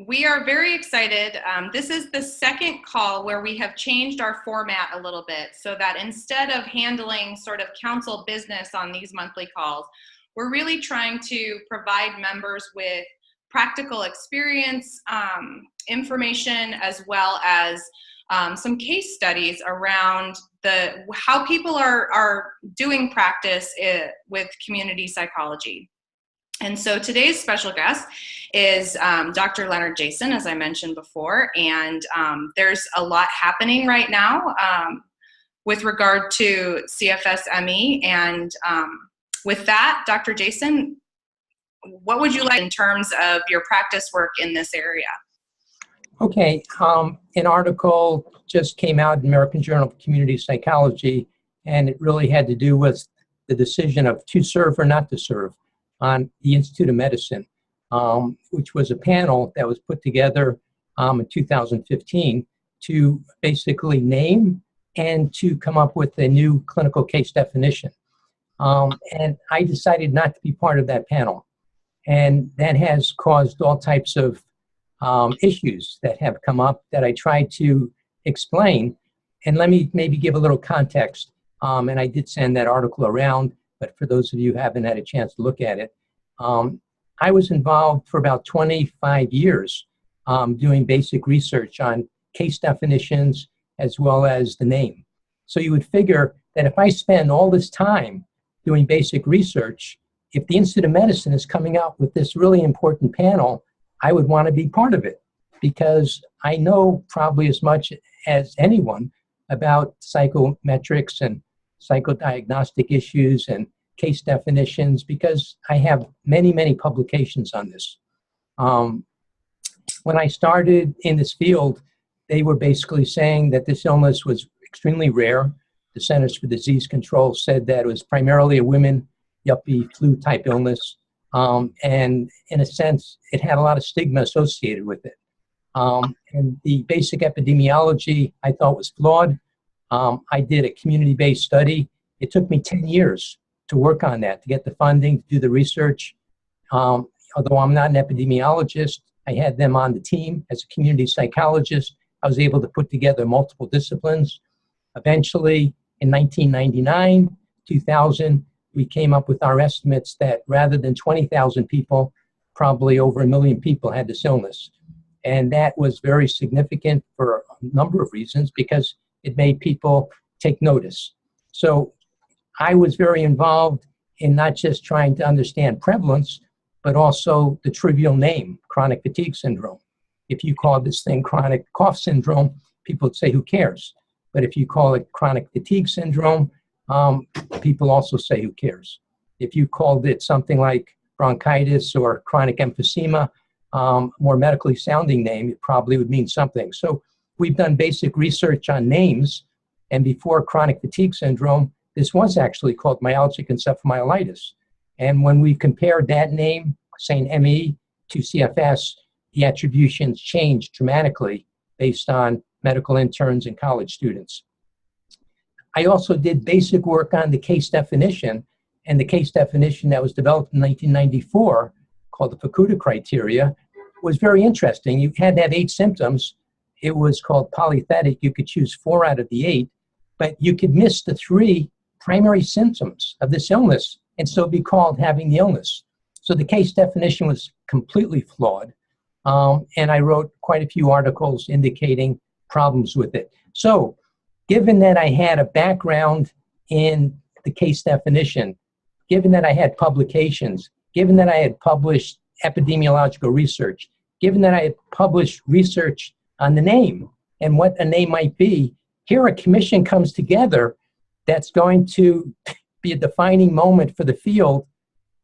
We are very excited. This is the second call where we have changed our format a little bit so that instead of handling sort of council business on these monthly calls, we're really trying to provide members with practical experience, information, as well as some case studies around how people are doing practice with community psychology. And so today's special guest is Dr. Leonard Jason, as I mentioned before, and there's a lot happening right now with regard to CFS-ME. And with that, Dr. Jason, what would you like in terms of your practice work in this area? Okay, an article just came out in American Journal of Community Psychology, and it really had to do with the decision of to serve or not to serve on the Institute of Medicine, which was a panel that was put together in 2015 to basically name and to come up with a new clinical case definition. And I decided not to be part of that panel. And that has caused all types of issues that have come up that I tried to explain. And let me maybe give a little context. And I did send that article around, but for those of you who haven't had a chance to look at it, I was involved for about 25 years doing basic research on case definitions as well as the name. So you would figure that if I spend all this time doing basic research, if the Institute of Medicine is coming out with this really important panel, I would want to be part of it because I know probably as much as anyone about psychometrics and psychodiagnostic issues and case definitions because I have many, many publications on this. When I started in this field, they were basically saying that this illness was extremely rare. The Centers for Disease Control said that it was primarily a women, yuppie, flu-type illness. And in a sense, it had a lot of stigma associated with it. And the basic epidemiology I thought was flawed. I did a community-based study. It took me 10 years to work on that, to get the funding, to do the research. Although I'm not an epidemiologist, I had them on the team as a community psychologist. I was able to put together multiple disciplines. Eventually, in 1999, 2000, we came up with our estimates that rather than 20,000 people, probably over 1 million people had this illness. And that was very significant for a number of reasons because it made people take notice. So I was very involved in not just trying to understand prevalence, but also the trivial name, chronic fatigue syndrome. If you call this thing chronic cough syndrome, people would say, who cares? But if you call it chronic fatigue syndrome, people also say, who cares? If you called it something like bronchitis or chronic emphysema, more medically sounding name, it probably would mean something. So we've done basic research on names, and before chronic fatigue syndrome, this was actually called myalgic encephalomyelitis. And when we compared that name, saying ME, to CFS, the attributions changed dramatically based on medical interns and college students. I also did basic work on the case definition, and the case definition that was developed in 1994, called the Fukuda criteria, was very interesting. You had to have 8 symptoms. It was called polythetic. You could choose 4 out of the 8, but you could miss the 3 primary symptoms of this illness and still be called having the illness. So the case definition was completely flawed, and I wrote quite a few articles indicating problems with it. So given that I had a background in the case definition, given that I had publications, given that I had published epidemiological research, given that I had published research on the name and what a name might be, here a commission comes together that's going to be a defining moment for the field.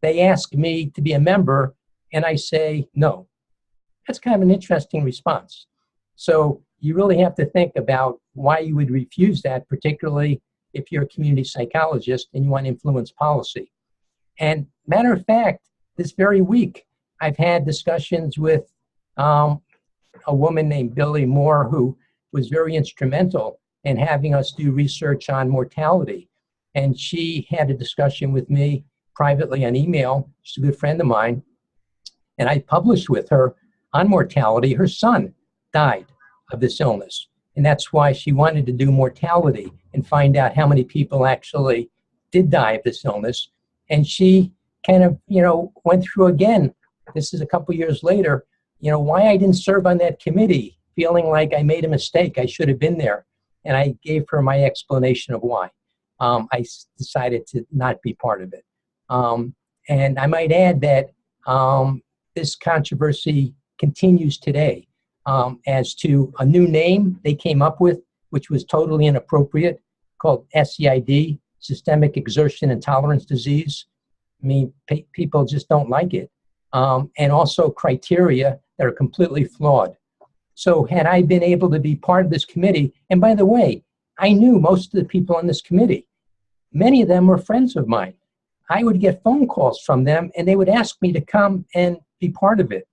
They ask me to be a member, and I say no. That's kind of an interesting response. So you really have to think about why you would refuse that, particularly if you're a community psychologist and you want to influence policy. And matter of fact, this very week, I've had discussions with a woman named Billy Moore, who was very instrumental in having us do research on mortality. And she had a discussion with me privately on email. She's a good friend of mine. And I published with her on mortality. Her son died of this illness. And that's why she wanted to do mortality and find out how many people actually did die of this illness. And she kind of, went through again, this is a couple years later, why I didn't serve on that committee, feeling like I made a mistake. I should have been there. And I gave her my explanation of why. I decided to not be part of it. And I might add that this controversy continues today as to a new name they came up with, which was totally inappropriate, called SEID, Systemic Exertion Intolerance Disease. I mean, people just don't like it. And also criteria that are completely flawed. So had I been able to be part of this committee, and by the way, I knew most of the people on this committee. Many of them were friends of mine. I would get phone calls from them, and they would ask me to come and be part of it.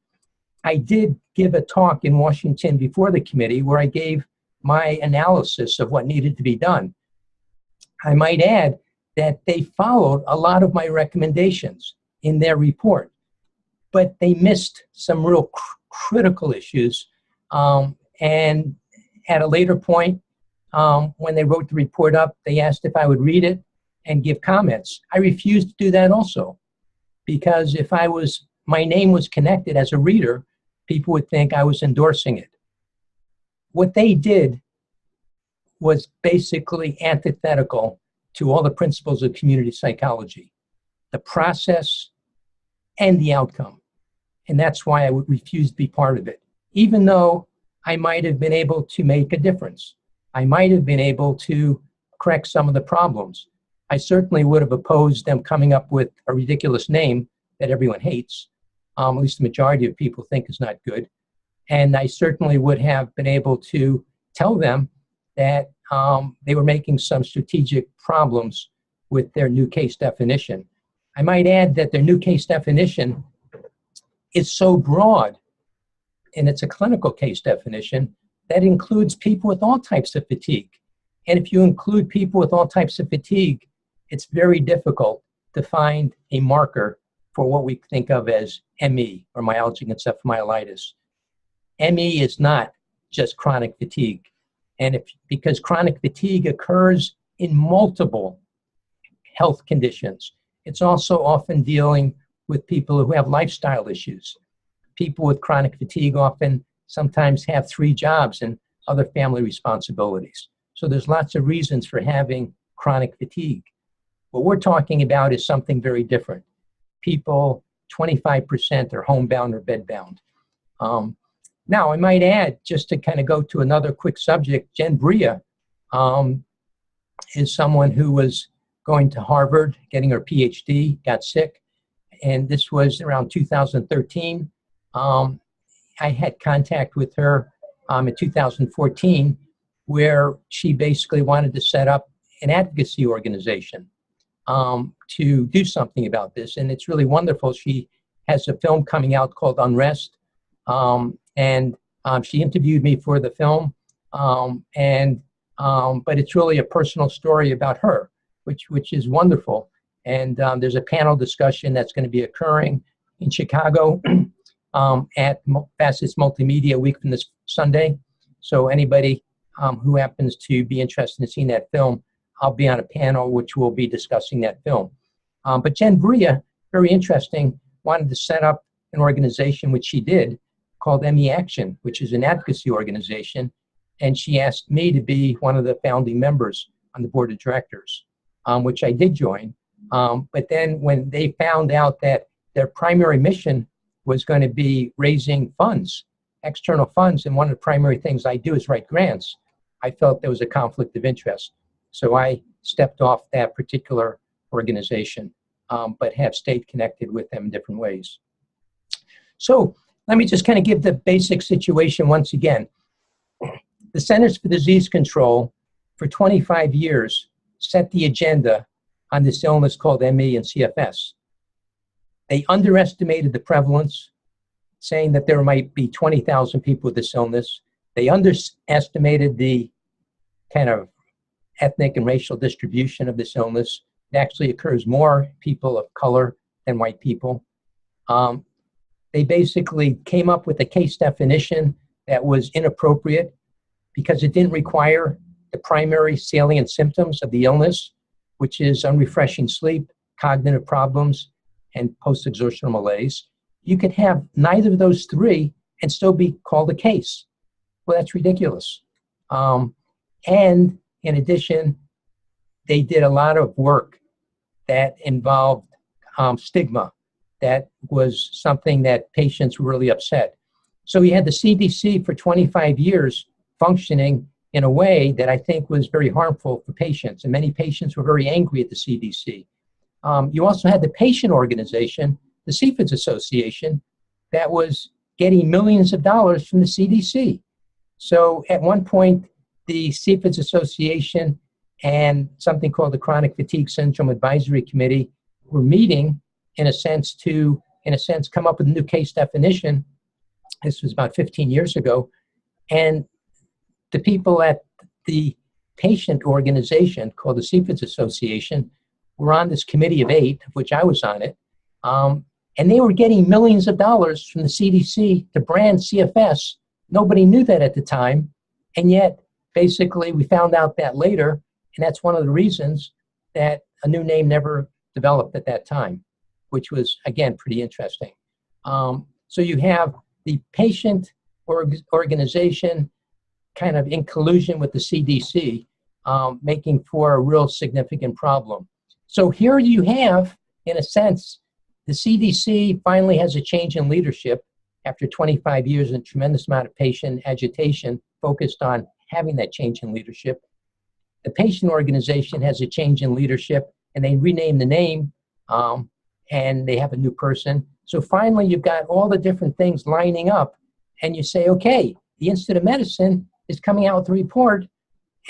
I did give a talk in Washington before the committee where I gave my analysis of what needed to be done. I might add that they followed a lot of my recommendations in their report, but they missed some real critical issues. And at a later point, when they wrote the report up, they asked if I would read it and give comments. I refused to do that also, because if my name was connected as a reader, people would think I was endorsing it. What they did was basically antithetical to all the principles of community psychology, the process and the outcome. And that's why I would refuse to be part of it, even though I might have been able to make a difference. I might have been able to correct some of the problems. I certainly would have opposed them coming up with a ridiculous name that everyone hates, at least the majority of people think is not good. And I certainly would have been able to tell them that they were making some strategic problems with their new case definition. I might add that their new case definition is so broad, and it's a clinical case definition, that includes people with all types of fatigue. And if you include people with all types of fatigue, it's very difficult to find a marker for what we think of as ME, or myalgic encephalomyelitis. ME is not just chronic fatigue. And because chronic fatigue occurs in multiple health conditions, it's also often dealing with people who have lifestyle issues. People with chronic fatigue often sometimes have 3 jobs and other family responsibilities. So there's lots of reasons for having chronic fatigue. What we're talking about is something very different. People, 25% are homebound or bedbound. Now, I might add, just to kind of go to another quick subject, Jen Bria is someone who was going to Harvard, getting her PhD, got sick, and this was around 2013. I had contact with her in 2014, where she basically wanted to set up an advocacy organization to do something about this. And it's really wonderful. She has a film coming out called Unrest. And she interviewed me for the film. But it's really a personal story about her, which is wonderful. And there's a panel discussion that's going to be occurring in Chicago at Facets Multimedia Week from this Sunday. So anybody who happens to be interested in seeing that film, I'll be on a panel which will be discussing that film. But Jen Bria, very interesting, wanted to set up an organization, which she did, called ME Action, which is an advocacy organization. And she asked me to be one of the founding members on the board of directors, which I did join. But then when they found out that their primary mission was going to be raising funds, external funds, and one of the primary things I do is write grants, I felt there was a conflict of interest. So I stepped off that particular organization, but have stayed connected with them in different ways. So let me just kind of give the basic situation once again. The Centers for Disease Control for 25 years set the agenda on this illness called ME and CFS. They underestimated the prevalence, saying that there might be 20,000 people with this illness. They underestimated the kind of ethnic and racial distribution of this illness. It actually occurs more people of color than white people. They basically came up with a case definition that was inappropriate because it didn't require the primary salient symptoms of the illness, which is unrefreshing sleep, cognitive problems, and post-exertional malaise. You could have neither of those three and still be called a case. Well, that's ridiculous. And in addition, they did a lot of work that involved stigma. That was something that patients were really upset. So you had the CDC for 25 years functioning in a way that I think was very harmful for patients, and many patients were very angry at the CDC. You also had the patient organization, the CFIDS Association, that was getting millions of dollars from the CDC. So at one point, the CFIDS Association and something called the Chronic Fatigue Syndrome Advisory Committee were meeting in a sense, come up with a new case definition. This was about 15 years ago. And the people at the patient organization called the CFIDS Association were on this committee of 8, of which I was on it. And they were getting millions of dollars from the CDC to brand CFS. Nobody knew that at the time. And yet, basically, we found out that later. And that's one of the reasons that a new name never developed at that time, which was, again, pretty interesting. So you have the patient organization kind of in collusion with the CDC, making for a real significant problem. So here you have, in a sense, the CDC finally has a change in leadership after 25 years and a tremendous amount of patient agitation focused on having that change in leadership. The patient organization has a change in leadership, and they rename the name, and they have a new person. So finally, you've got all the different things lining up, and you say, okay, the Institute of Medicine is coming out with a report,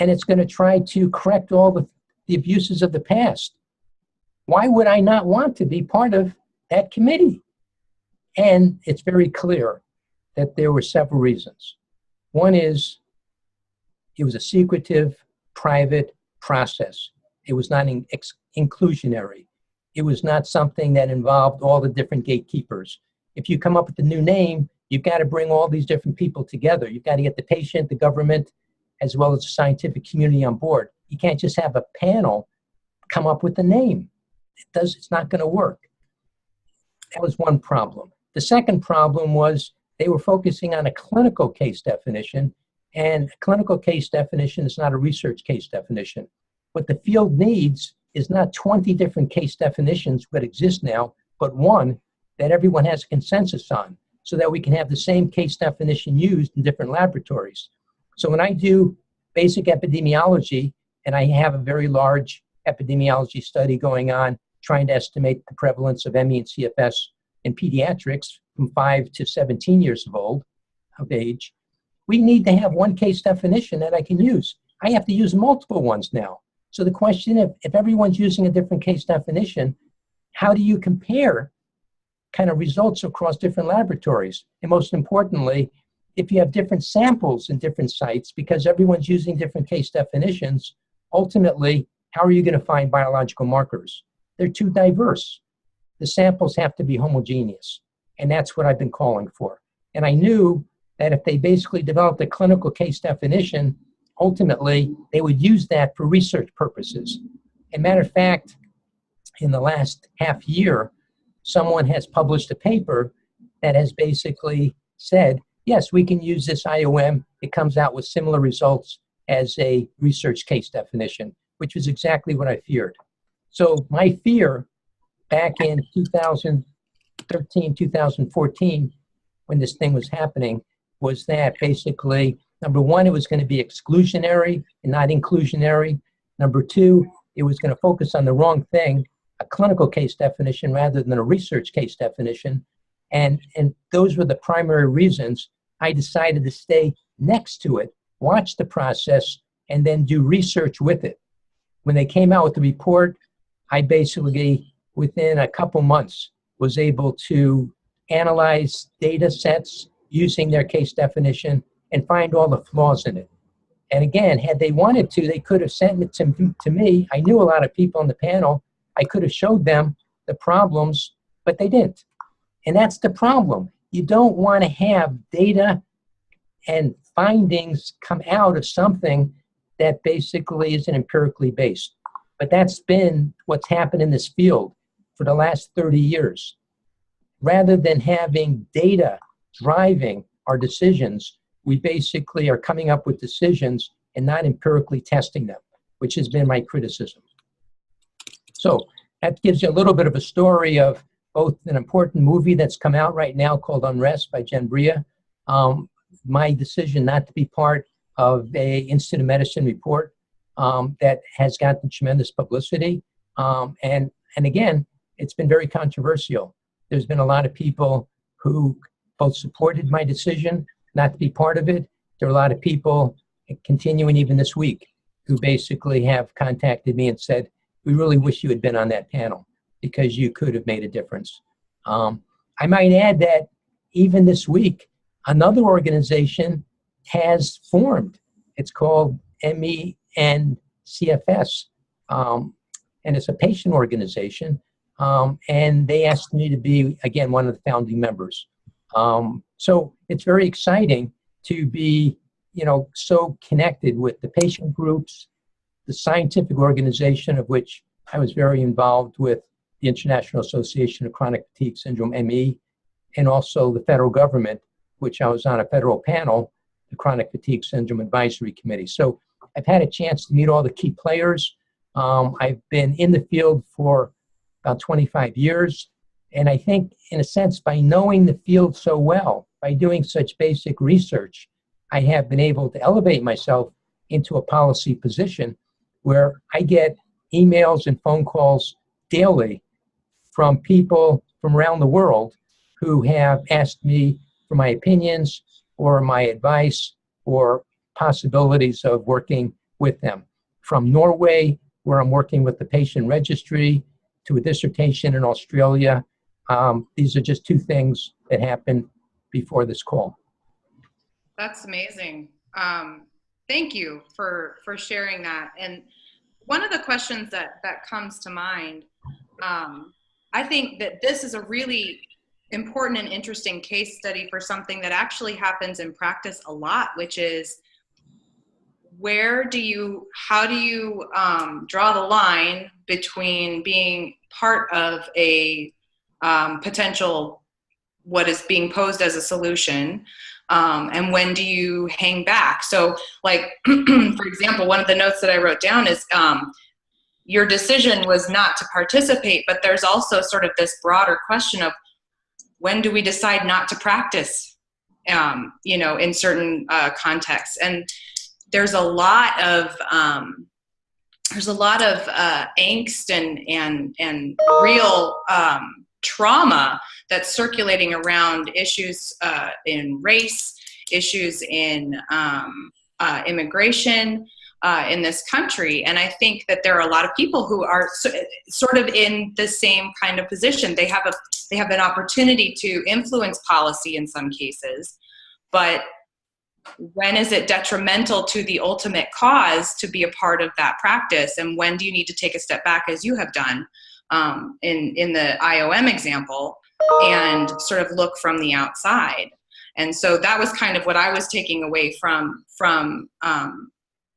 and it's going to try to correct all the abuses of the past. Why would I not want to be part of that committee? And it's very clear that there were several reasons. One is it was a secretive, private process. It was not inclusionary. It was not something that involved all the different gatekeepers. If you come up with a new name, you've got to bring all these different people together. You've got to get the patient, the government, as well as the scientific community on board. You can't just have a panel come up with a name. It's not going to work. That was one problem. The second problem was they were focusing on a clinical case definition, and a clinical case definition is not a research case definition. What the field needs is not 20 different case definitions that exist now, but one that everyone has a consensus on, so that we can have the same case definition used in different laboratories. So when I do basic epidemiology, and I have a very large epidemiology study going on, trying to estimate the prevalence of ME and CFS in pediatrics from 5 to 17 years of age, we need to have one case definition that I can use. I have to use multiple ones now. So the question, if everyone's using a different case definition, how do you compare kind of results across different laboratories? And most importantly, if you have different samples in different sites, because everyone's using different case definitions, ultimately, how are you going to find biological markers? They're too diverse. The samples have to be homogeneous. And that's what I've been calling for. And I knew that if they basically developed a clinical case definition, ultimately, they would use that for research purposes. As a matter of fact, in the last half year, someone has published a paper that has basically said, yes, we can use this IOM. It comes out with similar results as a research case definition, which was exactly what I feared. So my fear back in 2013, 2014, when this thing was happening, was that basically, number one, it was going to be exclusionary and not inclusionary. Number two, it was going to focus on the wrong thing, a clinical case definition rather than a research case definition. And those were the primary reasons I decided to stay next to it, watch the process, and then do research with it. When they came out with the report, I basically, within a couple months, was able to analyze data sets using their case definition and find all the flaws in it. And again, had they wanted to, they could have sent it to me. I knew a lot of people on the panel. I could have showed them the problems, but they didn't. And that's the problem. You don't want to have data and findings come out of something that basically isn't empirically based. But that's been what's happened in this field for the last 30 years. Rather than having data driving our decisions, we basically are coming up with decisions and not empirically testing them, which has been my criticism. So that gives you a little bit of a story of both an important movie that's come out right now called Unrest by Bria, my decision not to be part of a Institute of Medicine report that has gotten tremendous publicity. And again, it's been very controversial. There's been a lot of people who both supported my decision not to be part of it. There are a lot of people continuing even this week who basically have contacted me and said, we really wish you had been on that panel because you could have made a difference. I might add that even this week, another organization has formed. It's called MENCFS, and it's a patient organization. And they asked me to be, again, one of the founding members. So it's very exciting to be, so connected with the patient groups, the scientific organization of which I was very involved with, the International Association of Chronic Fatigue Syndrome, ME, and also the federal government, which I was on a federal panel, the Chronic Fatigue Syndrome Advisory Committee. So I've had a chance to meet all the key players. I've been in the field for about 25 years. And I think, in a sense, by knowing the field so well, by doing such basic research, I have been able to elevate myself into a policy position where I get emails and phone calls daily from people from around the world who have asked me for my opinions or my advice or possibilities of working with them. From Norway, where I'm working with the patient registry, to a dissertation in Australia. These are just two things that happened before this call. That's amazing. Thank you for sharing that. And one of the questions that comes to mind, I think that this is a really important and interesting case study for something that actually happens in practice a lot, which is how do you draw the line between being part of a potential, what is being posed as a solution, and when do you hang back? So like, for example, one of the notes that I wrote down is your decision was not to participate, but there's also sort of this broader question of when do we decide not to practice, in certain contexts. And there's a lot of angst and real trauma that's circulating around issues in race, issues in immigration in this country. And I think that there are a lot of people who are sort of in the same kind of position. They have an opportunity to influence policy in some cases, but when is it detrimental to the ultimate cause to be a part of that practice? And when do you need to take a step back, as you have done in the IOM example, and sort of look from the outside? And so that was kind of what I was taking away from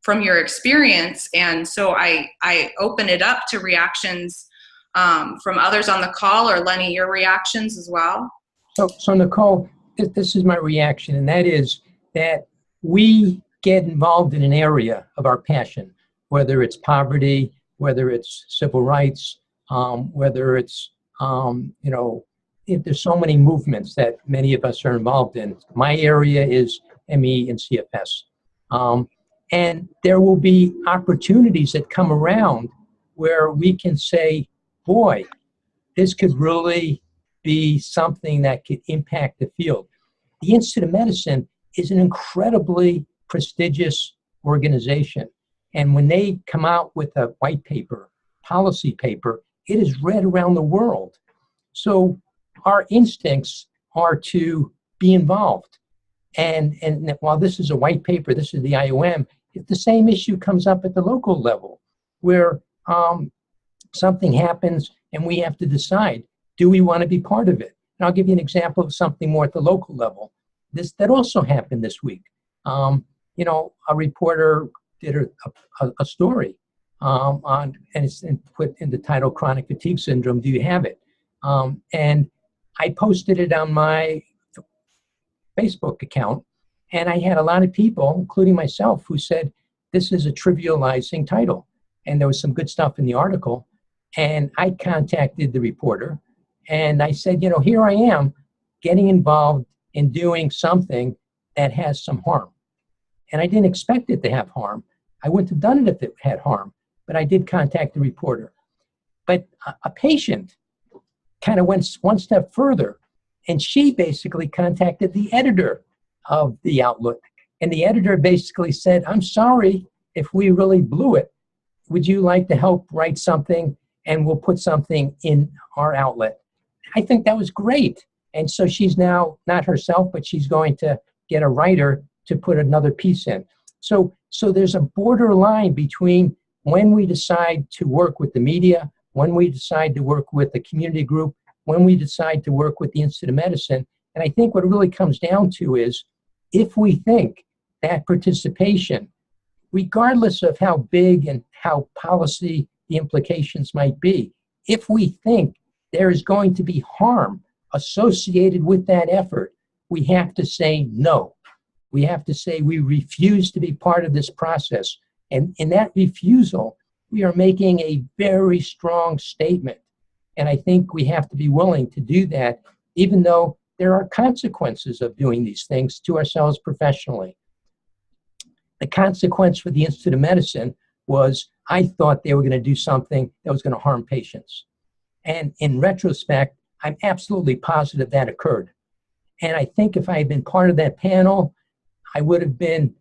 your experience. And so I open it up to reactions from others on the call, or Lenny, your reactions as well. So Nicole, this is my reaction, and that is that we get involved in an area of our passion, whether it's poverty, whether it's civil rights, whether it's, there's so many movements that many of us are involved in. My area is ME and CFS. And there will be opportunities that come around where we can say, boy, this could really be something that could impact the field. The Institute of Medicine is an incredibly prestigious organization. And when they come out with a white paper, policy paper, it is read around the world. So our instincts are to be involved. And while this is a white paper, this is the IOM, if the same issue comes up at the local level, where something happens and we have to decide, do we want to be part of it? And I'll give you an example of something more at the local level. That also happened this week. A reporter did a story on, and it's put in the title, Chronic Fatigue Syndrome, Do You Have It? And I posted it on my Facebook account, and I had a lot of people, including myself, who said, this is a trivializing title. And there was some good stuff in the article. And I contacted the reporter, and I said, here I am getting involved in doing something that has some harm. And I didn't expect it to have harm. I wouldn't have done it if it had harm, but I did contact the reporter. But a patient kind of went one step further, and she basically contacted the editor of the outlet. And the editor basically said, I'm sorry if we really blew it. Would you like to help write something, and we'll put something in our outlet? I think that was great. And so she's now not herself, but she's going to get a writer to put another piece in. So there's a borderline between when we decide to work with the media, when we decide to work with the community group, when we decide to work with the Institute of Medicine. And I think what it really comes down to is, if we think that participation, regardless of how big and how policy the implications might be, if we think there is going to be harm associated with that effort, we have to say no. We have to say we refuse to be part of this process. And in that refusal, we are making a very strong statement. And I think we have to be willing to do that, even though there are consequences of doing these things to ourselves professionally. The consequence for the Institute of Medicine was, I thought they were going to do something that was going to harm patients. And in retrospect, I'm absolutely positive that occurred. And I think if I had been part of that panel, I would have been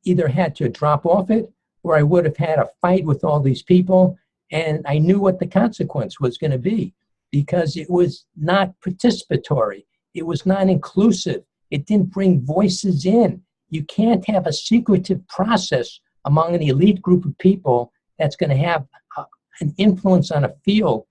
either had to drop off it, or I would have had a fight with all these people. And I knew what the consequence was going to be, because it was not participatory. It was not inclusive. It didn't bring voices in. You can't have a secretive process among an elite group of people that's going to have an influence on a field.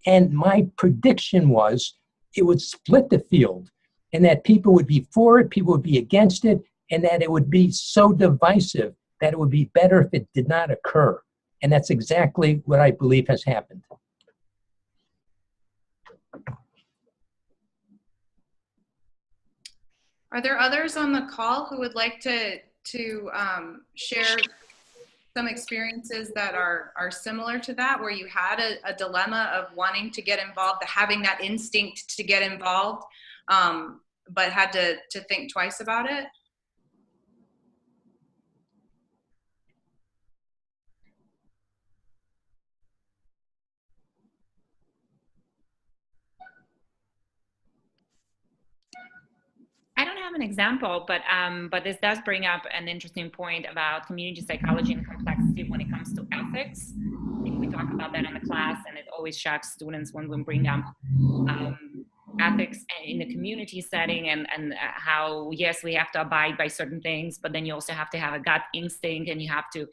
And my prediction was it would split the field, and that people would be for it, people would be against it, and that it would be so divisive that it would be better if it did not occur. And that's exactly what I believe has happened. Are there others on the call who would like to share some experiences that are similar to that, where you had a dilemma of wanting to get involved, having that instinct to get involved, but had to think twice about it? I don't have an example, but this does bring up an interesting point about community psychology and complexity when it comes to ethics. I think we talk about that in the class, and it always shocks students when we bring up ethics in the community setting, and how, yes, we have to abide by certain things, but then you also have to have a gut instinct, and you have to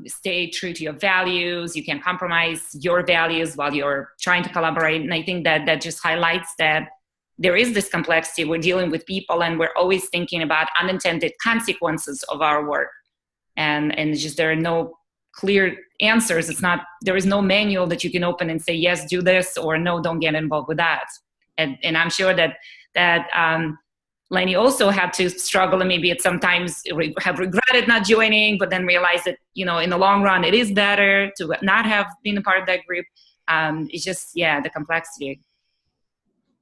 stay true to your values. You can't compromise your values while you're trying to collaborate. And I think that just highlights that there is this complexity. We're dealing with people, and we're always thinking about unintended consequences of our work. And just there are no clear answers. There is no manual that you can open and say, yes, do this, or no, don't get involved with that. And I'm sure that Lenny also had to struggle, and maybe at sometimes have regretted not joining, but then realized that, in the long run, it is better to not have been a part of that group. It's just, the complexity.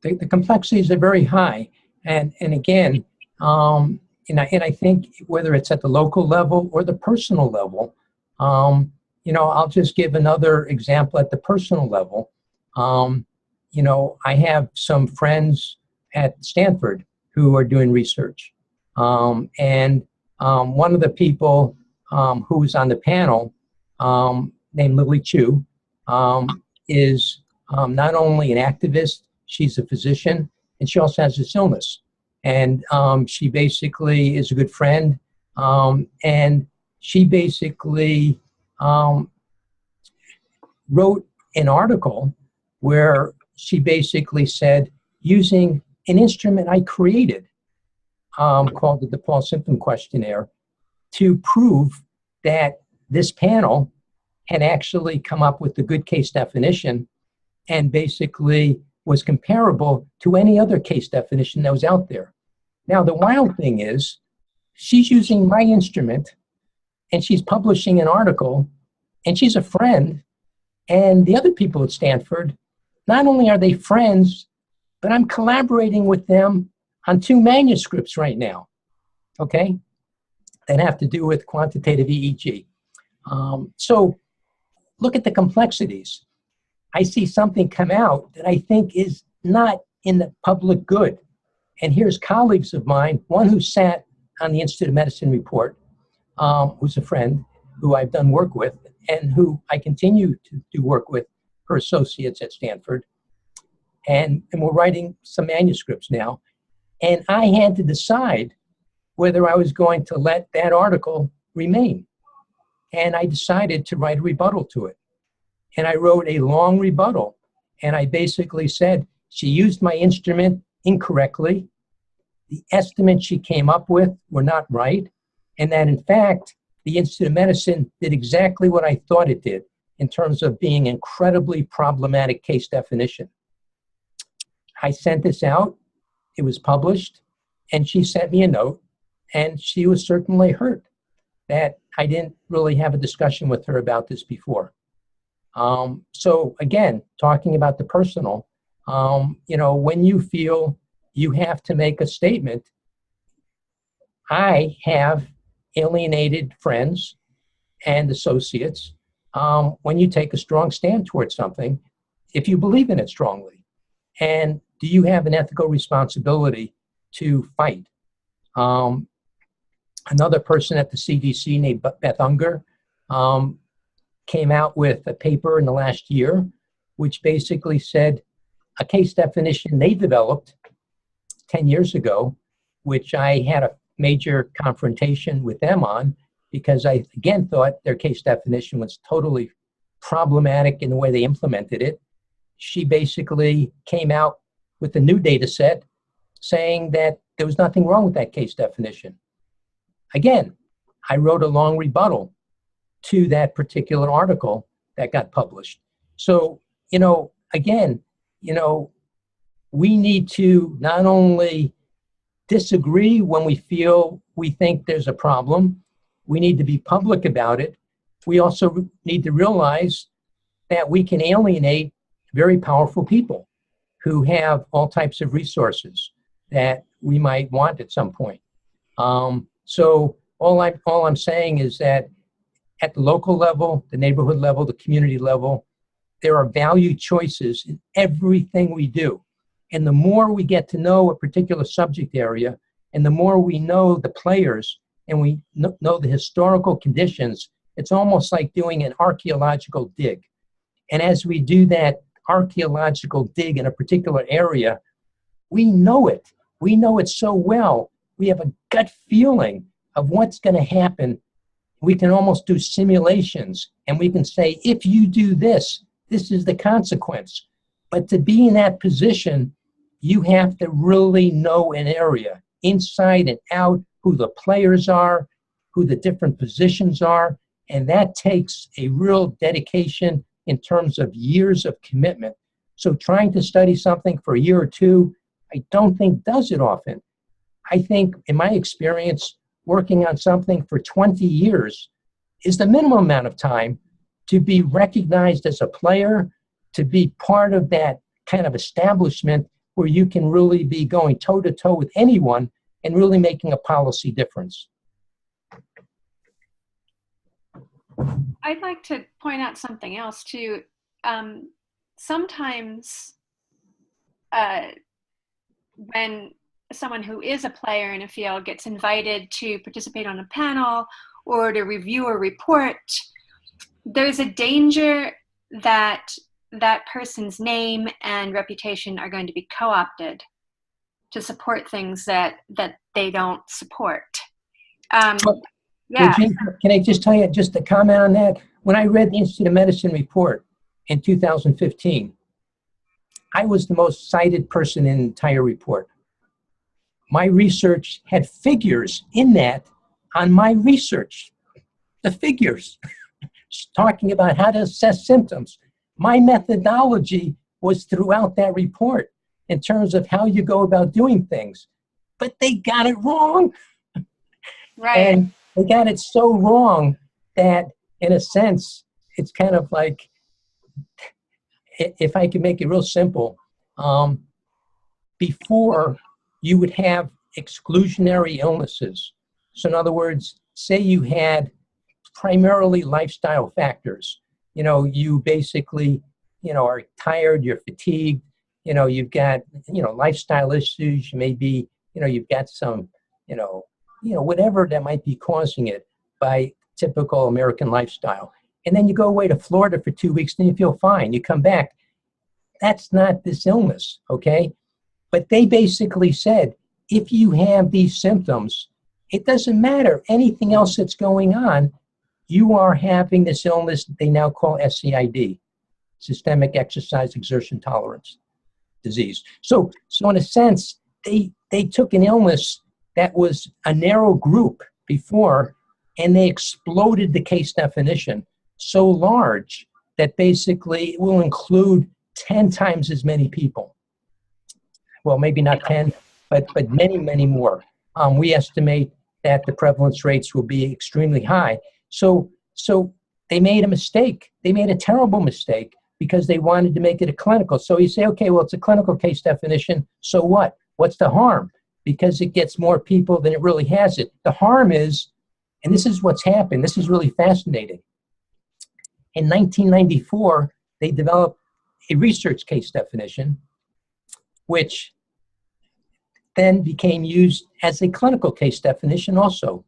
The complexities are very high. And again, and I think whether it's at the local level or the personal level, I'll just give another example at the personal level. I have some friends at Stanford who are doing research. And one of the people who's on the panel, named Lily Chu, is not only an activist, she's a physician, and she also has this illness. And she basically is a good friend. And she basically wrote an article where she basically said, using an instrument I created called the DePaul Symptom Questionnaire, to prove that this panel had actually come up with the good case definition and basically was comparable to any other case definition that was out there. Now, the wild thing is, she's using my instrument and she's publishing an article, and she's a friend, and the other people at Stanford, not only are they friends, but I'm collaborating with them on 2 manuscripts right now, okay, that have to do with quantitative EEG. So look at the complexities. I see something come out that I think is not in the public good. And here's colleagues of mine, one who sat on the Institute of Medicine report, who's a friend who I've done work with and who I continue to do work with, her associates at Stanford. And we're writing some manuscripts now. And I had to decide whether I was going to let that article remain. And I decided to write a rebuttal to it. And I wrote a long rebuttal. And I basically said, she used my instrument incorrectly. The estimates she came up with were not right. And that, in fact, the Institute of Medicine did exactly what I thought it did in terms of being incredibly problematic case definition. I sent this out. It was published. And she sent me a note. And she was certainly hurt that I didn't really have a discussion with her about this before. So again, talking about the personal, when you feel you have to make a statement, I have alienated friends and associates when you take a strong stand towards something, if you believe in it strongly. And do you have an ethical responsibility to fight? Another person at the CDC named Beth Unger came out with a paper in the last year, which basically said a case definition they developed 10 years ago, which I had a major confrontation with them on, because I, again, thought their case definition was totally problematic in the way they implemented it. She basically came out with a new data set saying that there was nothing wrong with that case definition. Again, I wrote a long rebuttal to that particular article that got published. So, again, we need to not only disagree when we think there's a problem, we need to be public about it. We also need to realize that we can alienate very powerful people who have all types of resources that we might want at some point. So all I'm saying is that at the local level, the neighborhood level, the community level, there are value choices in everything we do. And the more we get to know a particular subject area, and the more we know the players, and we know the historical conditions, it's almost like doing an archaeological dig. And as we do that archaeological dig in a particular area, we know it. We know it so well. We have a gut feeling of what's going to happen. We can almost do simulations, and we can say, if you do this, this is the consequence. But to be in that position, you have to really know an area inside and out, who the players are, who the different positions are, and that takes a real dedication in terms of years of commitment. So trying to study something for a year or two, I don't think does it often. I think, in my experience, working on something for 20 years is the minimum amount of time to be recognized as a player, to be part of that kind of establishment where you can really be going toe-to-toe with anyone and really making a policy difference. I'd like to point out something else too. Sometimes when someone who is a player in a field gets invited to participate on a panel or to review a report, there's a danger that that person's name and reputation are going to be co-opted to support things that they don't support. Yeah. Well, Jim, can I just tell you, just to comment on that? When I read the Institute of Medicine report in 2015, I was the most cited person in the entire report. My research had figures in that on my research. The figures talking about how to assess symptoms. My methodology was throughout that report in terms of how you go about doing things. But they got it wrong. Right. And they got it so wrong that, in a sense, it's kind of like, if I could make it real simple, before you would have exclusionary illnesses. So in other words, say you had primarily lifestyle factors. You basically, are tired, you're fatigued, you've got, lifestyle issues, you may be, you've got some, whatever that might be causing it by typical American lifestyle. And then you go away to Florida for 2 weeks, then you feel fine. You come back. That's not this illness, okay? But they basically said, if you have these symptoms, it doesn't matter anything else that's going on, you are having this illness they now call SEID, systemic exercise exertion tolerance disease. So in a sense, they took an illness that was a narrow group before, and they exploded the case definition so large that basically it will include 10 times as many people. Well, maybe not 10, but many, many more. We estimate that the prevalence rates will be extremely high. So they made a mistake. They made a terrible mistake because they wanted to make it a clinical. So you say, okay, well, it's a clinical case definition. So what? What's the harm? Because it gets more people than it really has it. The harm is, and this is what's happened, this is really fascinating. In 1994, they developed a research case definition, which then became used as a clinical case definition also.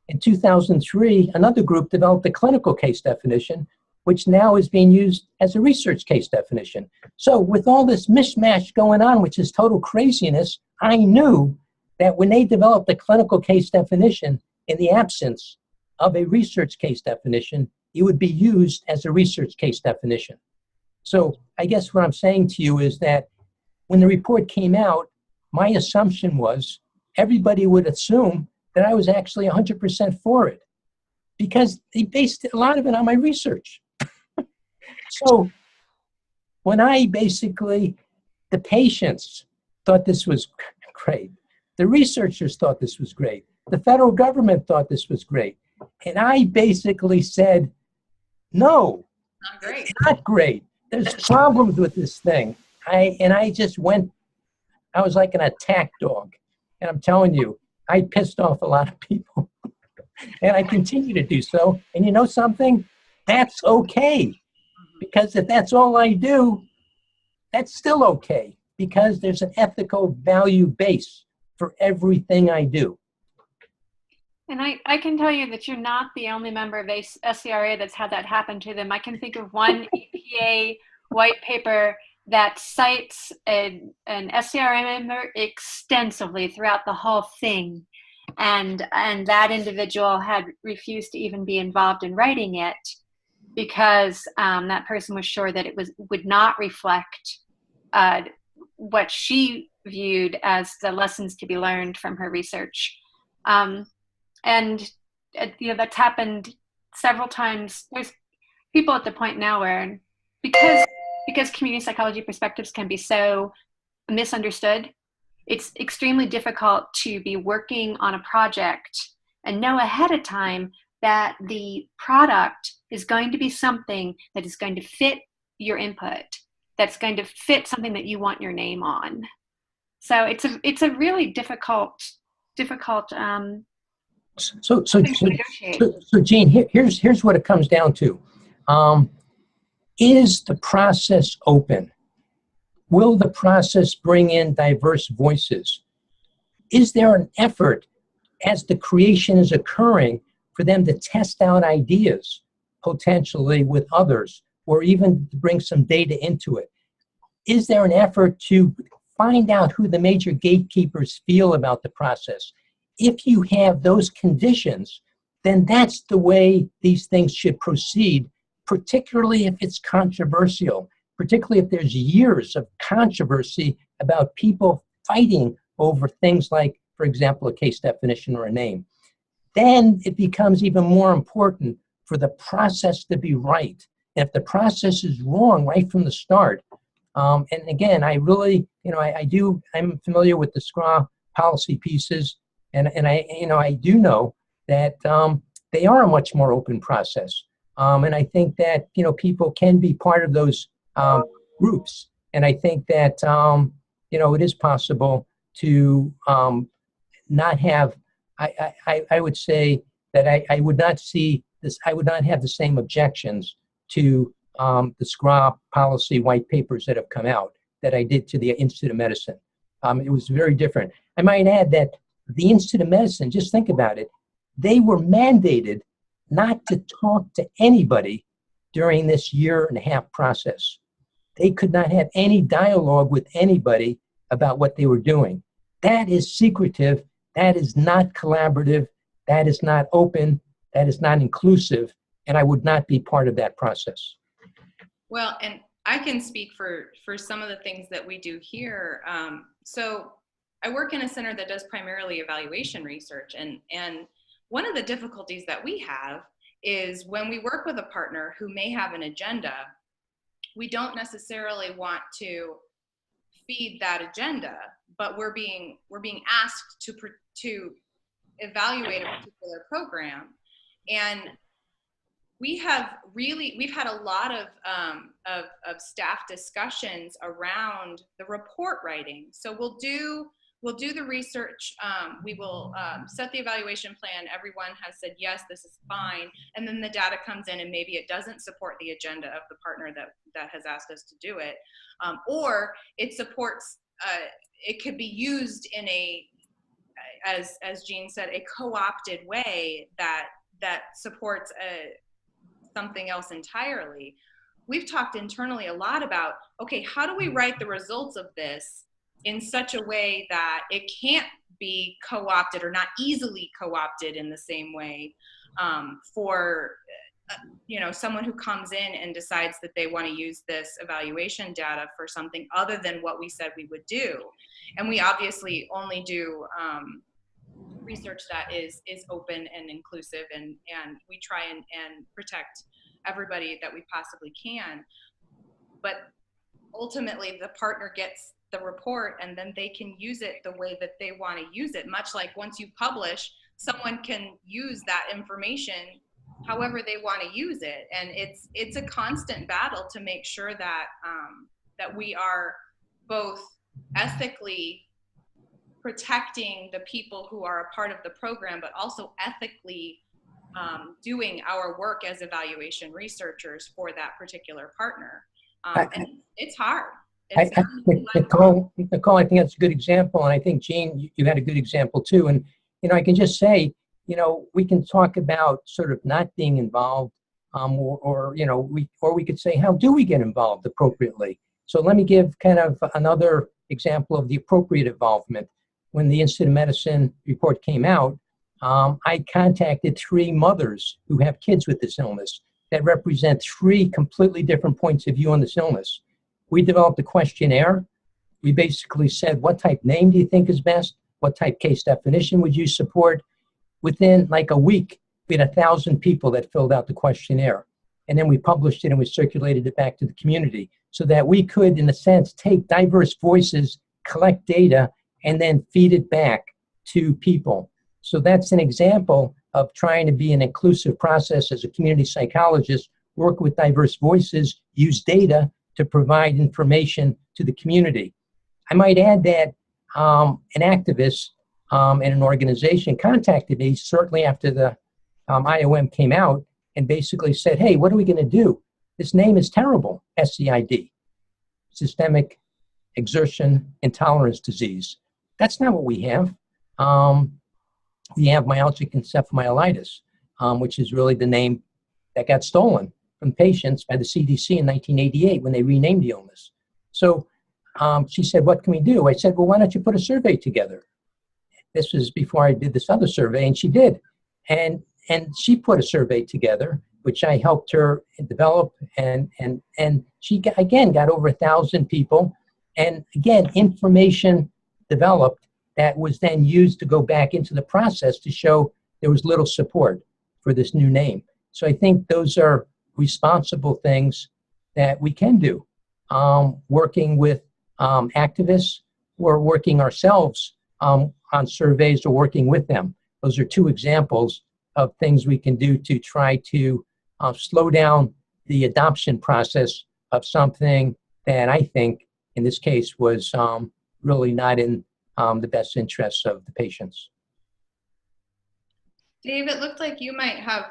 In 2003, another group developed a clinical case definition, which now is being used as a research case definition. So with all this mishmash going on, which is total craziness, I knew that when they developed a clinical case definition in the absence of a research case definition, it would be used as a research case definition. So I guess what I'm saying to you is that when the report came out, my assumption was everybody would assume that I was actually 100% for it because they based a lot of it on my research. So when the patients thought this was great, the researchers thought this was great, the federal government thought this was great, and I basically said, no, Not great. it's not great. There's problems with this thing. I was like an attack dog. And I'm telling you, I pissed off a lot of people. And I continue to do so. And you know something? That's okay. Because if that's all I do, that's still okay. Because there's an ethical value base for everything I do. And I can tell you that you're not the only member of SCRA that's had that happen to them. I can think of one EPA white paper that cites an SCRA member extensively throughout the whole thing. And that individual had refused to even be involved in writing it because that person was sure that it would not reflect what she viewed as the lessons to be learned from her research. And that's happened several times. There's people at the point now where because community psychology perspectives can be so misunderstood, it's extremely difficult to be working on a project and know ahead of time that the product is going to be something that is going to fit your input, that's going to fit something that you want your name on. So it's a really difficult So Gene, here's what it comes down to. Is the process open? Will the process bring in diverse voices? Is there an effort as the creation is occurring for them to test out ideas potentially with others or even to bring some data into it? Is there an effort to find out who the major gatekeepers feel about the process? If you have those conditions, then that's the way these things should proceed, particularly if it's controversial, particularly if there's years of controversy about people fighting over things like, for example, a case definition or a name, then it becomes even more important for the process to be right. And if the process is wrong right from the start, and again, I really, I'm familiar with the SCRA policy pieces, and I do know that they are a much more open process. And I think that, people can be part of those groups. And I think that, it is possible to not have, I would say that I would not see this, I would not have the same objections to the SCRA policy white papers that have come out that I did to the Institute of Medicine. It was very different. I might add that the Institute of Medicine, just think about it, they were mandated not to talk to anybody during this 1.5-year process. They could not have any dialogue with anybody about what they were doing. That is secretive. That is not collaborative. That is not open. That is not inclusive. And I would not be part of that process. Well, and I can speak for some of the things that we do here. So I work in a center that does primarily evaluation research. And one of the difficulties that we have is when we work with a partner who may have an agenda, we don't necessarily want to feed that agenda, but we're being asked to evaluate a particular program. And we've had a lot of staff discussions around the report writing. So we'll do the research. We will set the evaluation plan. Everyone has said, yes, this is fine. And then the data comes in and maybe it doesn't support the agenda of the partner that has asked us to do it. Or it supports, it could be used in as Jean said, a co-opted way that supports something else entirely. We've talked internally a lot about, okay, how do we write the results of this in such a way that it can't be co-opted or not easily co-opted in the same way for someone who comes in and decides that they want to use this evaluation data for something other than what we said we would do. And we obviously only do research that is open and inclusive, and we try and protect everybody that we possibly can. But ultimately the partner gets the report and then they can use it the way that they want to use it. Much like once you publish, someone can use that information however they want to use it. And it's a constant battle to make sure that that we are both ethically protecting the people who are a part of the program, but also ethically doing our work as evaluation researchers for that particular partner. And it's hard. Nicole, I think that's a good example. And I think, Jean, you had a good example too. And, I can just say, we can talk about sort of not being involved, or we could say, how do we get involved appropriately? So let me give kind of another example of the appropriate involvement. When the Institute of Medicine report came out, I contacted 3 mothers who have kids with this illness that represent 3 completely different points of view on this illness. We developed a questionnaire. We basically said, what type name do you think is best? What type case definition would you support? Within like a week, we had 1,000 people that filled out the questionnaire. And then we published it and we circulated it back to the community so that we could, in a sense, take diverse voices, collect data, and then feed it back to people. So that's an example of trying to be an inclusive process as a community psychologist, work with diverse voices, use data to provide information to the community. I might add that an activist and an organization contacted me shortly after the IOM came out and basically said, hey, what are we going to do? This name is terrible, SEID, Systemic Exertion Intolerance Disease. That's not what we have. We have myalgic encephalomyelitis, which is really the name that got stolen from patients by the CDC in 1988 when they renamed the illness. So she said, what can we do? I said, well, why don't you put a survey together? This was before I did this other survey, and she did. And she put a survey together, which I helped her develop, and she again got over 1,000 people, and again information developed that was then used to go back into the process to show there was little support for this new name. So I think those are responsible things that we can do, working with activists or working ourselves on surveys or working with them. Those are two examples of things we can do to try to slow down the adoption process of something that I think in this case was really not in the best interests of the patients. Dave, it looked like you might have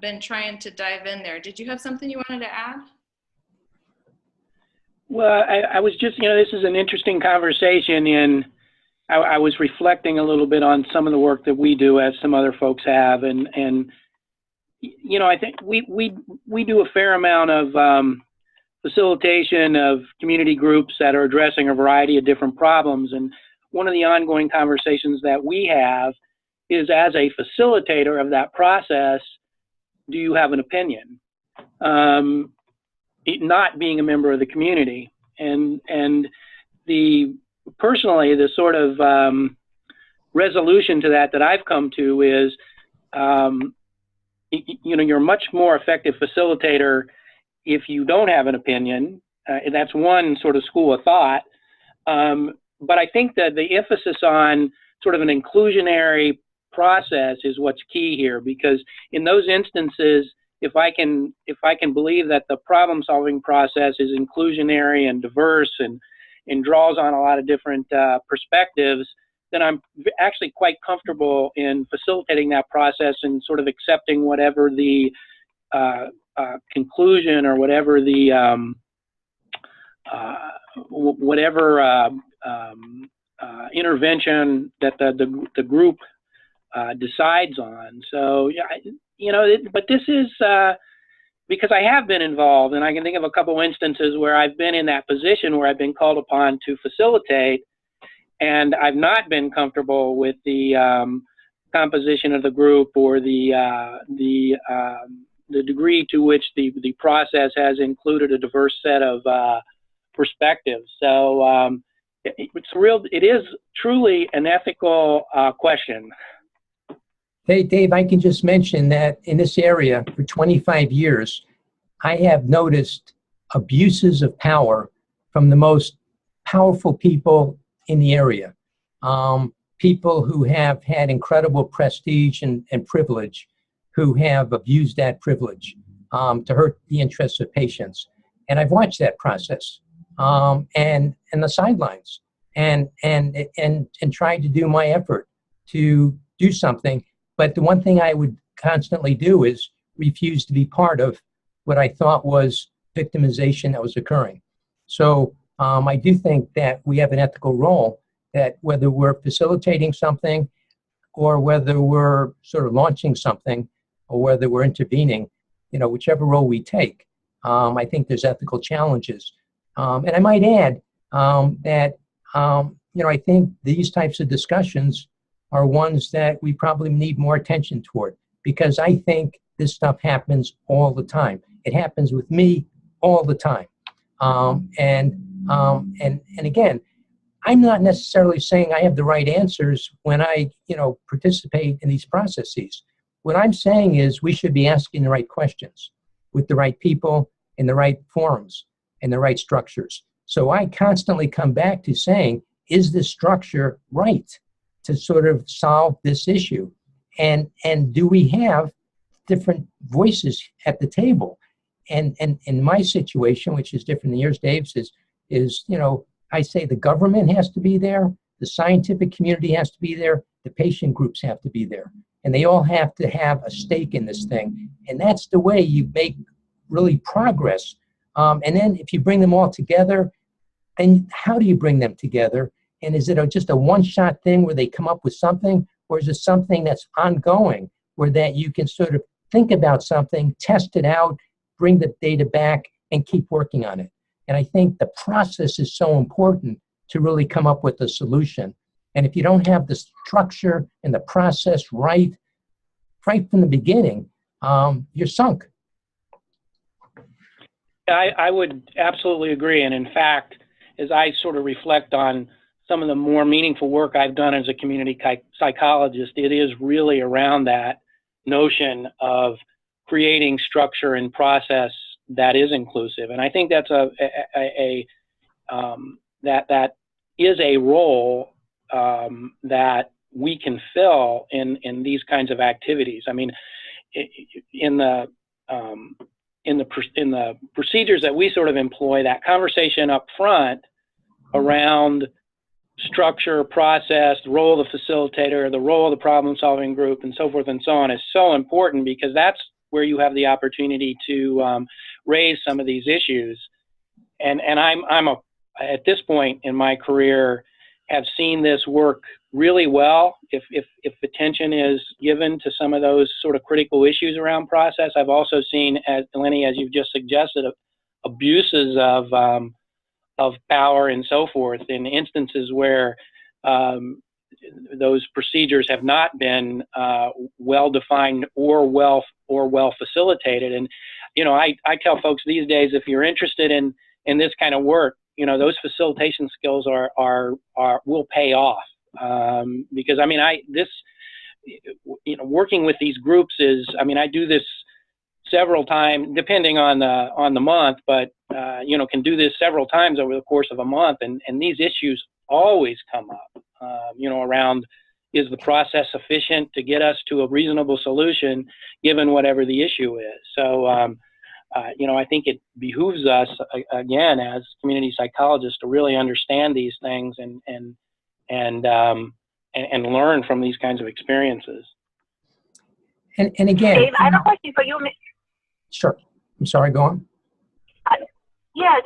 been trying to dive in there. Did you have something you wanted to add? Well, I was just, this is an interesting conversation, and I was reflecting a little bit on some of the work that we do, as some other folks have, and I think we do a fair amount of facilitation of community groups that are addressing a variety of different problems, and one of the ongoing conversations that we have is, as a facilitator of that process, do you have an opinion? Not being a member of the community, and personally, the sort of resolution to that I've come to is, you're a much more effective facilitator if you don't have an opinion. That's one sort of school of thought. But I think that the emphasis on sort of an inclusionary process is what's key here, because in those instances, if I can believe that the problem-solving process is inclusionary and diverse and draws on a lot of different perspectives, then I'm actually quite comfortable in facilitating that process and sort of accepting whatever the conclusion or whatever the intervention that the group decides on. So, but this is because I have been involved, and I can think of a couple instances where I've been in that position where I've been called upon to facilitate, and I've not been comfortable with the composition of the group or the degree to which the process has included a diverse set of perspectives. So it is truly an ethical question. Hey, Dave, I can just mention that in this area for 25 years, I have noticed abuses of power from the most powerful people in the area. People who have had incredible prestige and privilege, who have abused that privilege to hurt the interests of patients. And I've watched that process and the sidelines and tried to do my effort to do something. But the one thing I would constantly do is refuse to be part of what I thought was victimization that was occurring. So I do think that we have an ethical role, that whether we're facilitating something or whether we're sort of launching something or whether we're intervening, whichever role we take, I think there's ethical challenges. And I might add that, I think these types of discussions are ones that we probably need more attention toward, because I think this stuff happens all the time. It happens with me all the time. And again, I'm not necessarily saying I have the right answers when I, participate in these processes. What I'm saying is we should be asking the right questions with the right people in the right forums and the right structures. So I constantly come back to saying, is this structure right to sort of solve this issue? And do we have different voices at the table? And in my situation, which is different than yours, Dave's, is I say the government has to be there, the scientific community has to be there, the patient groups have to be there. And they all have to have a stake in this thing. And that's the way you make really progress. And then if you bring them all together, then how do you bring them together? And is it just a one-shot thing where they come up with something? Or is it something that's ongoing, where that you can sort of think about something, test it out, bring the data back, and keep working on it? And I think the process is so important to really come up with a solution. And if you don't have the structure and the process right from the beginning, you're sunk. I would absolutely agree. And in fact, as I sort of reflect on some of the more meaningful work I've done as a community psychologist, it is really around that notion of creating structure and process that is inclusive. And I think that's that is a role that we can fill in these kinds of activities. I mean, in the procedures that we sort of employ, that conversation up front around structure, process, the role of the facilitator, the role of the problem-solving group, and so forth and so on is so important, because that's where you have the opportunity to raise some of these issues. And I'm at this point in my career, have seen this work really well. If attention is given to some of those sort of critical issues around process, I've also seen, as Lenny, as you've just suggested, abuses of power and so forth in instances where those procedures have not been well defined or well facilitated. And I tell folks these days, if you're interested in this kind of work, those facilitation skills will pay off, because I mean working with these groups is, I do this several times depending on the month, but can do this several times over the course of a month, and these issues always come up, around, is the process sufficient to get us to a reasonable solution given whatever the issue is. So I think it behooves us, again, as community psychologists, to really understand these things and learn from these kinds of experiences. And again, Dave, I have a question for you. Sure. I'm sorry, go on. Yes,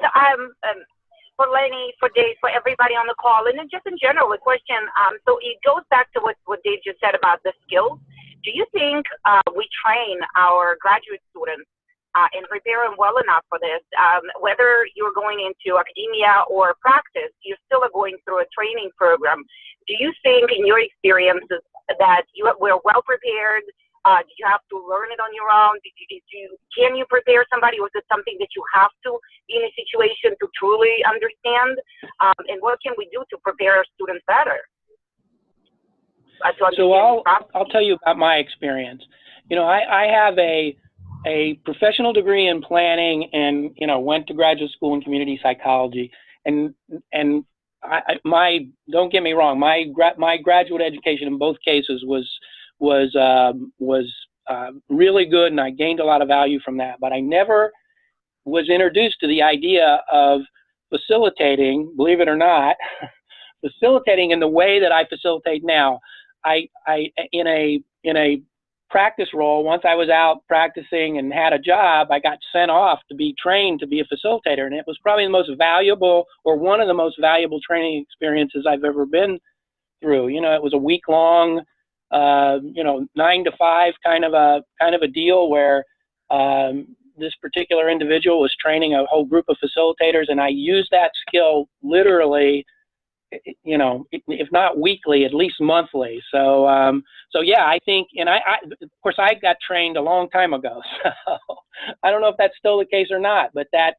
for Lenny, for Dave, for everybody on the call, and then just in general, a question. So it goes back to what Dave just said about the skills. Do you think we train our graduate students and prepare them well enough for this? Whether you're going into academia or practice, you still are going through a training program. Do you think, in your experiences, that we're well prepared? Do you have to learn it on your own? Can you prepare somebody, or is it something that you have to be in a situation to truly understand? And what can we do to prepare our students better? So I'll tell you about my experience. I have a professional degree in planning, and went to graduate school in community psychology, and don't get me wrong, my graduate education in both cases was really good, and I gained a lot of value from that. But I never was introduced to the idea of facilitating, believe it or not, facilitating in the way that I facilitate now. I in a practice role, once I was out practicing and had a job, I got sent off to be trained to be a facilitator, and it was probably the most valuable, or one of the most valuable, training experiences I've ever been through. It was a week-long 9 to 5 kind of a deal, where this particular individual was training a whole group of facilitators, and I used that skill literally, if not weekly, at least monthly. So yeah, I think, and I of course I got trained a long time ago, so I don't know if that's still the case or not, but that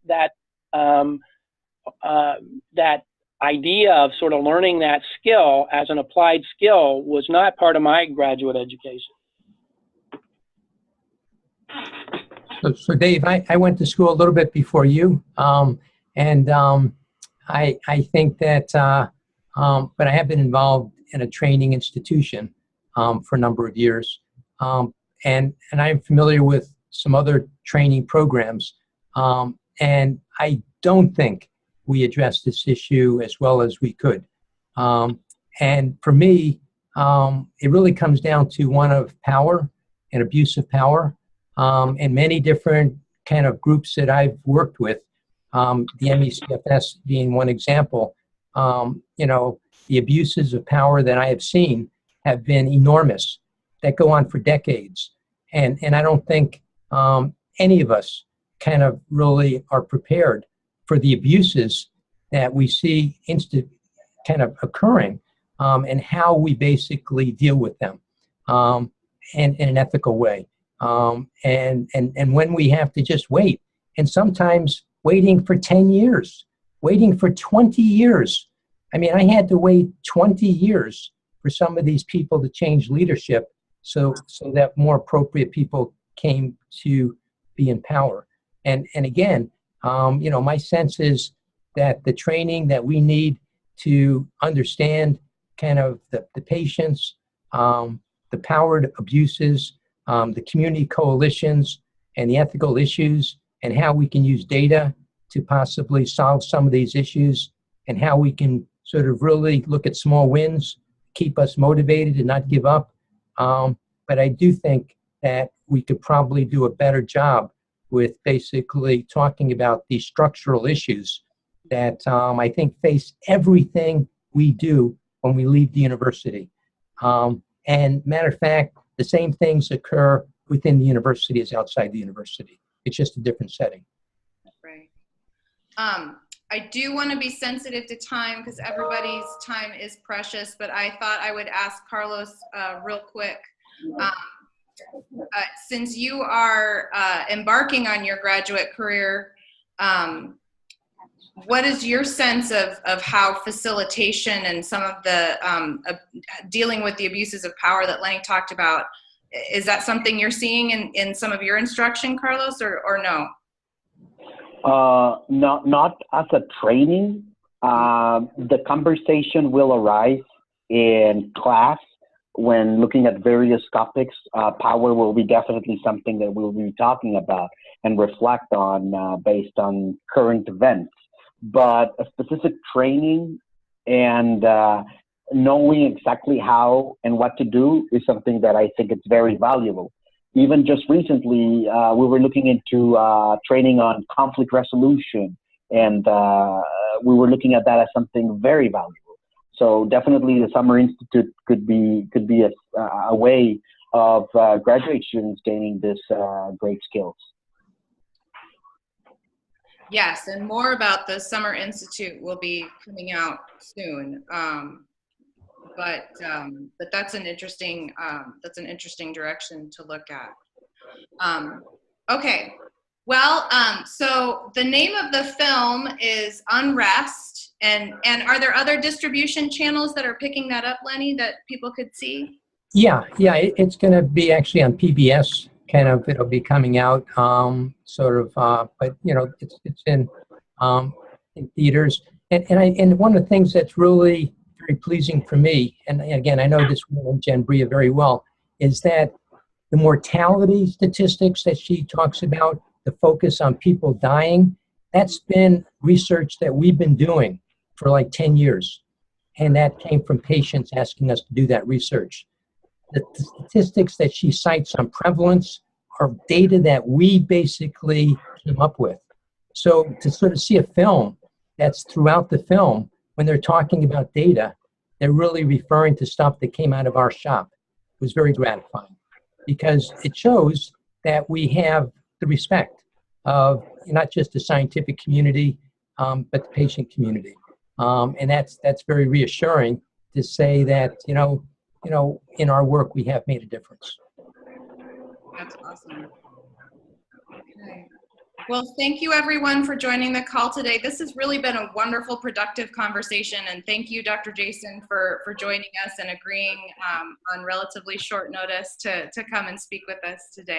idea of sort of learning that skill as an applied skill was not part of my graduate education. So Dave, I went to school a little bit before you, and I think that, but I have been involved in a training institution for a number of years, and I'm familiar with some other training programs, and I don't think we address this issue as well as we could. And for me, it really comes down to one of power and abuse of power, and many different kind of groups that I've worked with, the MECFS being one example. The abuses of power that I have seen have been enormous, that go on for decades. And I don't think any of us kind of really are prepared for the abuses that we see kind of occurring, and how we basically deal with them in an ethical way. And when we have to just wait, and sometimes waiting for 10 years, waiting for 20 years. I mean, I had to wait 20 years for some of these people to change leadership so that more appropriate people came to be in power. And again, my sense is that the training that we need to understand kind of the patients, the powered abuses, the community coalitions, and the ethical issues, and how we can use data to possibly solve some of these issues, and how we can sort of really look at small wins, keep us motivated and not give up. But I do think that we could probably do a better job with basically talking about these structural issues that I think face everything we do when we leave the university. And matter of fact, the same things occur within the university as outside the university. It's just a different setting. Right. I do want to be sensitive to time because everybody's time is precious, but I thought I would ask Carlos real quick. Since you are embarking on your graduate career, what is your sense of how facilitation and some of the dealing with the abuses of power that Lenny talked about, is that something you're seeing in some of your instruction, Carlos, or no? Not as a training. The conversation will arise in class when looking at various topics. Power will be definitely something that we'll be talking about and reflect on based on current events. But a specific training and knowing exactly how and what to do is something that I think it's very valuable. Even just recently, we were looking into training on conflict resolution, and we were looking at that as something very valuable. So definitely the Summer Institute could be a way of graduate students gaining this great skills. Yes, and more about the Summer Institute will be coming out soon. But that's an interesting direction to look at. Okay, well, so the name of the film is Unrest, and are there other distribution channels that are picking that up, Lenny, that people could see? Yeah, it's going to be actually on PBS. Kind of, it'll be coming out, but it's in theaters, and one of the things that's really very pleasing for me, and again, I know this woman, Jen Bria, very well, is that the mortality statistics that she talks about, the focus on people dying, that's been research that we've been doing for like 10 years, and that came from patients asking us to do that research. The statistics that she cites on prevalence are data that we basically came up with. So to sort of see a film that's throughout the film, when they're talking about data, they're really referring to stuff that came out of our shop. It was very gratifying because it shows that we have the respect of not just the scientific community, but the patient community. And that's very reassuring to say that, in our work, we have made a difference. That's awesome. Okay. Well, thank you everyone for joining the call today. This has really been a wonderful, productive conversation, and thank you, Dr. Jason, for joining us and agreeing on relatively short notice to come and speak with us today.